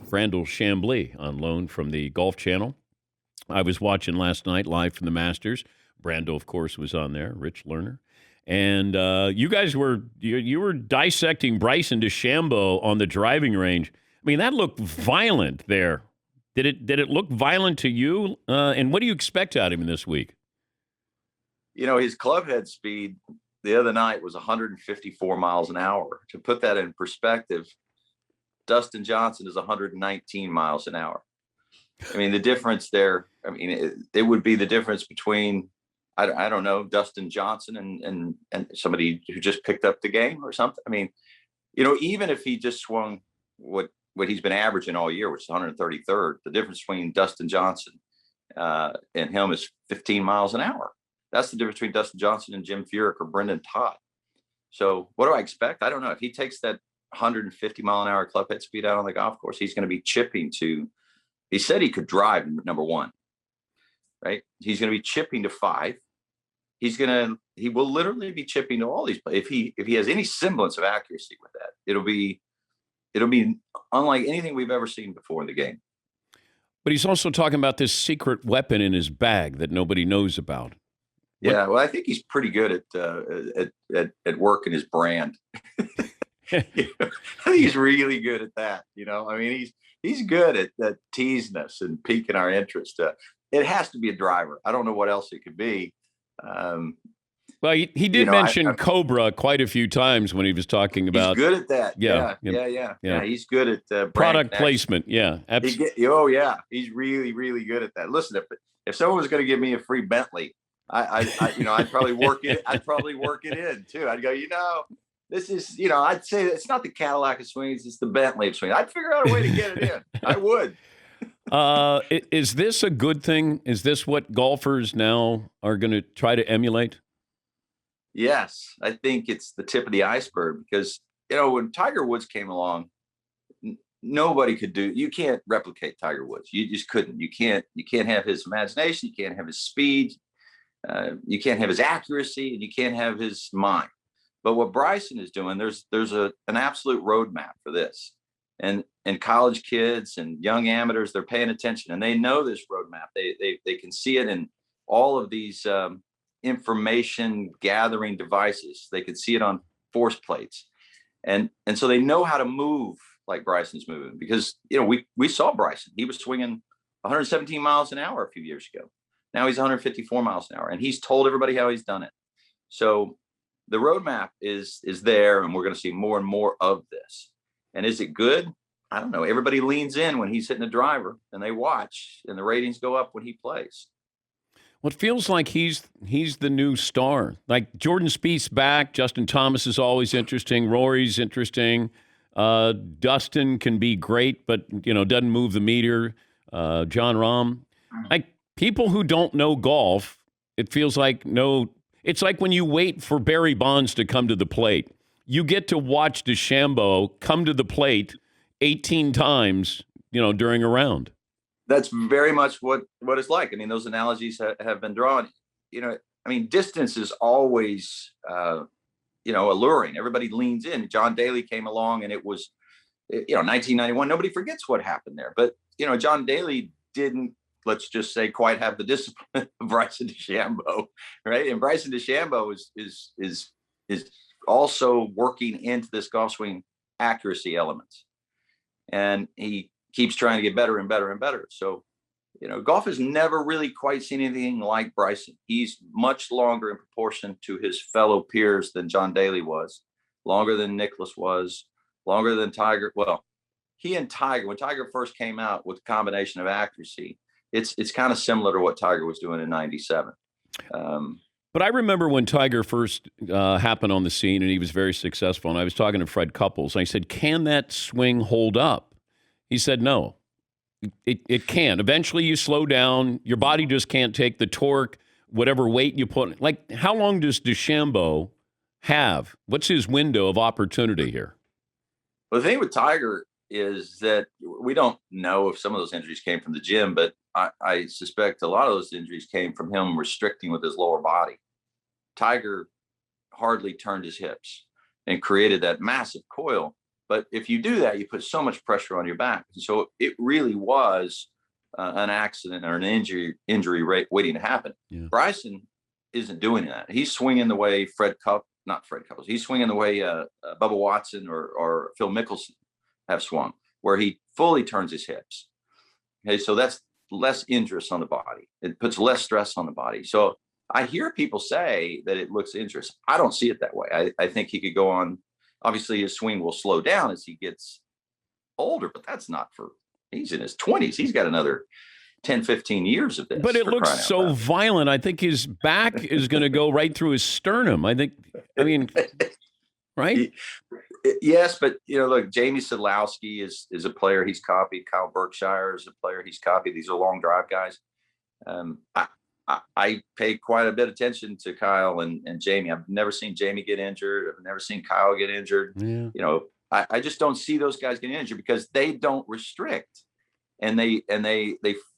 Brandel Chamblee on loan from the Golf Channel. I was watching last night live from the Masters. Brandel, of course, was on there, Rich Lerner. And you guys you were dissecting Bryson DeChambeau on the driving range. I mean, that looked violent there. Did it look violent to you? And what do you expect out of him this week? His club head speed the other night was 154 miles an hour. To put that in perspective, Dustin Johnson is 119 miles an hour. I mean, the difference there, it would be the difference between, I don't know, Dustin Johnson and somebody who just picked up the game or something. I mean, even if he just swung what he's been averaging all year, which is 133rd, the difference between Dustin Johnson and him is 15 miles an hour. That's the difference between Dustin Johnson and Jim Furyk or Brendan Todd. So what do I expect? I don't know. If he takes that 150 mile an hour club head speed out on the golf course, he's going to be chipping to, he said he could drive number one, right? He's going to be chipping to 5. He will literally be chipping to all these. If he has any semblance of accuracy with that, it'll be unlike anything we've ever seen before in the game. But he's also talking about this secret weapon in his bag that nobody knows about. Yeah, well, I think he's pretty good at working his brand. I think he's really good at that. He's good at teasing us and piquing our interest. It has to be a driver. I don't know what else it could be. Well, he did mention Cobra quite a few times when he was talking about. He's good at that. Yeah. He's good at product placement. Yeah, absolutely. He's really, really good at that. Listen, if someone was going to give me a free Bentley, I'd probably work it. I'd probably work it in too. I'd go, this is, I'd say it's not the Cadillac of swings, it's the Bentley of swings. I'd figure out a way to get it in. I would. Is this a good thing? Is this what golfers now are going to try to emulate? Yes, I think it's the tip of the iceberg because, when Tiger Woods came along, nobody could you can't replicate Tiger Woods. You just couldn't. You can't have his imagination. You can't have his speed. You can't have his accuracy, and you can't have his mind. But what Bryson is doing, there's an absolute roadmap for this. And college kids and young amateurs, they're paying attention and they know this roadmap. They can see it in all of these information gathering devices. They can see it on force plates. And so they know how to move like Bryson's moving because, we saw Bryson. He was swinging 117 miles an hour a few years ago. Now he's 154 miles an hour and he's told everybody how he's done it. So the roadmap is there and we're going to see more and more of this. And is it good? I don't know. Everybody leans in when he's hitting the driver and they watch and the ratings go up when he plays. Well, it feels like he's the new star. Like Jordan Spieth's back. Justin Thomas is always interesting. Rory's interesting. Dustin can be great, but, doesn't move the meter. Jon Rahm. Like people who don't know golf, it feels like it's like when you wait for Barry Bonds to come to the plate. You get to watch DeChambeau come to the plate 18 times, during a round. That's very much what it's like. I mean, those analogies have been drawn. Distance is always, alluring. Everybody leans in. John Daly came along and it was, 1991. Nobody forgets what happened there. But, John Daly didn't, let's just say, quite have the discipline of Bryson DeChambeau, right? And Bryson DeChambeau is also working into this golf swing accuracy elements. And he keeps trying to get better and better and better. So, golf has never really quite seen anything like Bryson. He's much longer in proportion to his fellow peers than John Daly was, longer than Nicklaus was, longer than Tiger. Well, he and Tiger, when Tiger first came out with a combination of accuracy, it's kind of similar to what Tiger was doing in 97. But I remember when Tiger first happened on the scene and he was very successful. And I was talking to Fred Couples. And I said, can that swing hold up? He said, no, it can. Eventually you slow down. Your body just can't take the torque, whatever weight you put. Like, how long does DeChambeau have? What's his window of opportunity here? Well, the thing with Tiger is that we don't know if some of those injuries came from the gym, but I suspect a lot of those injuries came from him restricting with his lower body. Tiger hardly turned his hips and created that massive coil But if you do that, you put so much pressure on your back. And so it really was an accident or an injury rate waiting to happen. Yeah. Bryson isn't doing that. He's swinging the way not Fred Couples. He's swinging the way Bubba Watson or Phil Mickelson have swung, where he fully turns his hips. Okay, so that's less injurious on the body. It puts less stress on the body. So I hear people say that it looks injurious. I don't see it that way. I think he could go on. Obviously, his swing will slow down as he gets older, but that's not he's in his 20s. He's got another 10, 15 years of this. But it looks so violent. I think his back is going to go right through his sternum. Right? Yes, but look, Jamie Sadlowski is a player he's copied. Kyle Berkshire is a player he's copied. These are long drive guys. I pay quite a bit of attention to Kyle and Jamie. I've never seen Jamie get injured. I've never seen Kyle get injured. Yeah. I just don't see those guys getting injured because they don't restrict, and they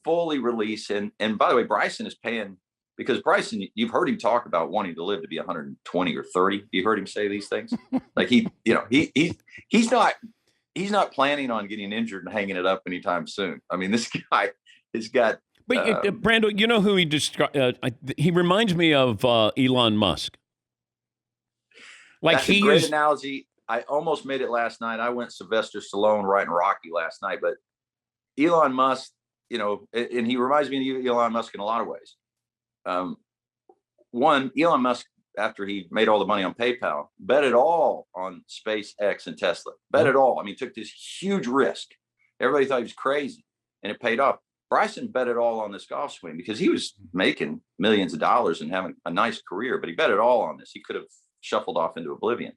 fully release. And by the way, Bryson is paying, because Bryson, you've heard him talk about wanting to live to be 120 or 30. You heard him say these things. Like he's not planning on getting injured and hanging it up anytime soon. I mean, this guy has got. But Brandel, you know who he reminds me of Elon Musk. Like that's a great analogy. I almost made it last night. I went Sylvester Stallone riding Rocky last night, but Elon Musk, and he reminds me of Elon Musk in a lot of ways. One, Elon Musk, after he made all the money on PayPal, bet it all on SpaceX and Tesla. Bet it all. I mean, took this huge risk. Everybody thought he was crazy, and it paid off. Bryson bet it all on this golf swing because he was making millions of dollars and having a nice career, but he bet it all on this. He could have shuffled off into oblivion.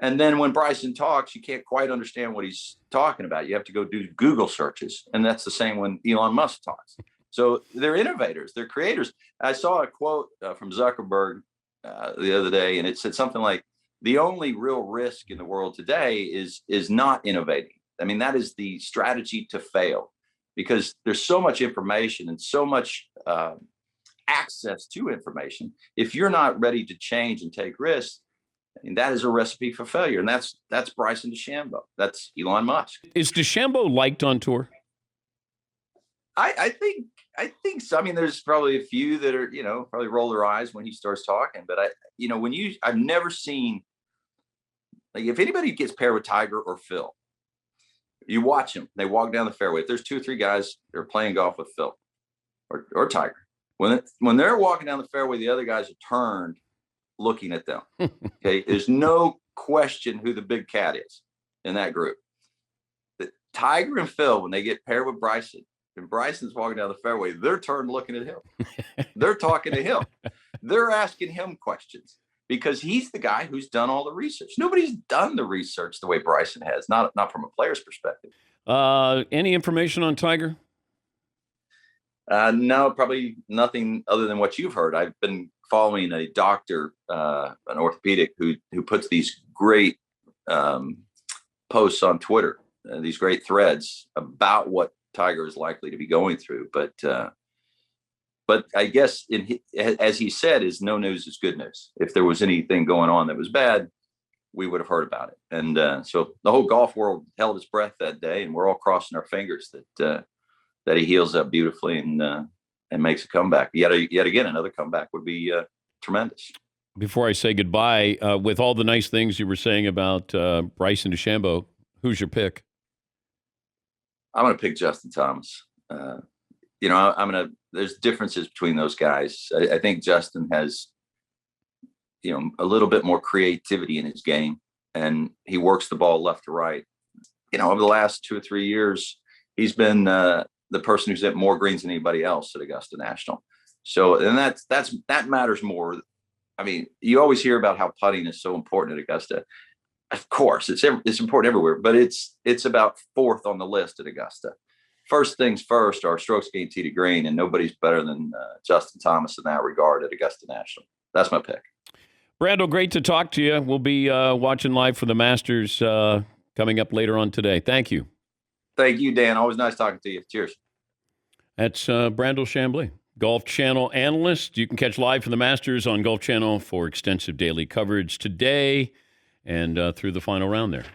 And then when Bryson talks, you can't quite understand what he's talking about. You have to go do Google searches. And that's the same when Elon Musk talks. So they're innovators, they're creators. I saw a quote from Zuckerberg the other day, and it said something like, the only real risk in the world today is not innovating. I mean, that is the strategy to fail, because there's so much information and so much access to information. If you're not ready to change and take risks, and that is a recipe for failure. And that's Bryson DeChambeau. That's Elon Musk. Is DeChambeau liked on tour? I think so. I mean, there's probably a few that are, probably roll their eyes when he starts talking. But I've never seen, like, if anybody gets paired with Tiger or Phil, you watch them, they walk down the fairway. If there's 2 or 3 guys that are playing golf with Phil or Tiger, when they're walking down the fairway, the other guys are turned looking at them. Okay. There's no question who the big cat is in that group. The Tiger and Phil, when they get paired with Bryson, and Bryson's walking down the fairway, they're turned looking at him. They're talking to him. They're asking him questions because he's the guy who's done all the research. Nobody's done the research the way Bryson has, not from a player's perspective. Any information on Tiger? No, probably nothing other than what you've heard. I've been following a doctor, an orthopedic, who puts these great posts on Twitter, these great threads about what Tiger is likely to be going through. But I guess as he said, is no news is good news. If there was anything going on that was bad, we would have heard about it. And so the whole golf world held its breath that day, and we're all crossing our fingers that he heals up beautifully and makes a comeback. Yet again, another comeback would be tremendous. Before I say goodbye, with all the nice things you were saying about Bryson DeChambeau, who's your pick? I'm going to pick Justin Thomas. There's differences between those guys. I think Justin has, a little bit more creativity in his game, and he works the ball left to right. Over the last 2 or 3 years, he's been the person who's hit more greens than anybody else at Augusta National. So, and that matters more. I mean, you always hear about how putting is so important at Augusta. Of course, it's important everywhere, but it's about 4th on the list at Augusta. First things first are strokes gained tee to green, and nobody's better than Justin Thomas in that regard at Augusta National. That's my pick. Brandel, great to talk to you. We'll be watching live for the Masters coming up later on today. Thank you. Thank you, Dan. Always nice talking to you. Cheers. That's Brandel Chamblee, Golf Channel analyst. You can catch live for the Masters on Golf Channel for extensive daily coverage today and through the final round there.